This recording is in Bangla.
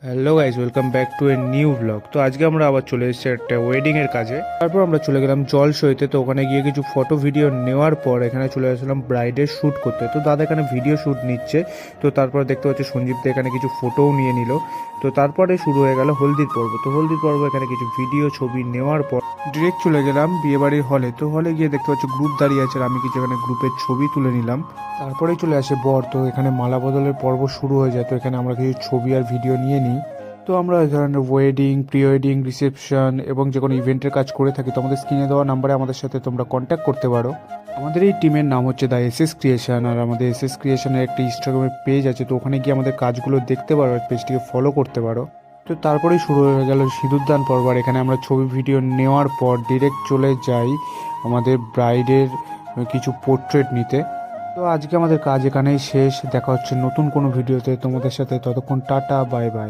Hello guys, welcome back to a new blog. তো আজকে আমরা আবার চলে এসেছি একটা ওয়েডিংয়ের কাজে। তারপর আমরা চলে গেলাম জলসইতে। তো ওখানে গিয়ে কিছু ফটো ভিডিও নেওয়ার পর এখানে চলে আসলাম ব্রাইডের শ্যুট করতে। তো দাদা এখানে ভিডিও শ্যুট নিচ্ছে। তো তারপর দেখতে পাচ্ছি সঞ্জীবদা এখানে কিছু ফটোও নিয়ে নিল। তো তারপরে শুরু হয়ে গেল হলদির পর্ব। তো হলদির পর্ব এখানে কিছু ভিডিও ছবি নেওয়ার পর ডিরেক্ট চলে গেলাম বিয়েবাড়ির হলে। তো হলে গিয়ে দেখতে পাচ্ছি গ্রুপ দাঁড়িয়ে আছে, আর আমি কিছু এখানে গ্রুপের ছবি তুলে নিলাম। তারপরেই চলে আসে বর। তো এখানে মালা বদলের পর্ব শুরু হয়ে যায়। তো এখানে আমরা কিছু ছবি আর ভিডিও নিয়ে নিই। তো আমরা এই ধরনের ওয়েডিং, প্রি ওয়েডিং, রিসেপশন এবং যে কোনো ইভেন্টের কাজ করে থাকি। তো আমাদের স্ক্রিনে দেওয়া নাম্বারে আমাদের সাথে তোমরা কন্ট্যাক্ট করতে পারো। আমাদের এই টিমের নাম হচ্ছে দ্য এসএস ক্রিয়েশন, আর আমাদের এসএস ক্রিয়েশনের একটা ইনস্টাগ্রামের পেজ আছে। তো ওখানে গিয়ে আমাদের কাজগুলো দেখতে পারো, আর পেজটিকে ফলো করতে পারো। তো তারপরেই শুরু হয়ে গেল সিঁদুরদান পর্ব। আর এখানে আমরা ছবি ভিডিও নেওয়ার পর ডিরেক্ট চলে যাই আমাদের ব্রাইডের কিছু পোর্ট্রেট নিতে। তো আজকে আমাদের কাজ এখানেই শেষ। দেখা হচ্ছে নতুন কোনো ভিডিওতে তোমাদের সাথে। ততক্ষণ টাটা, বাই বাই।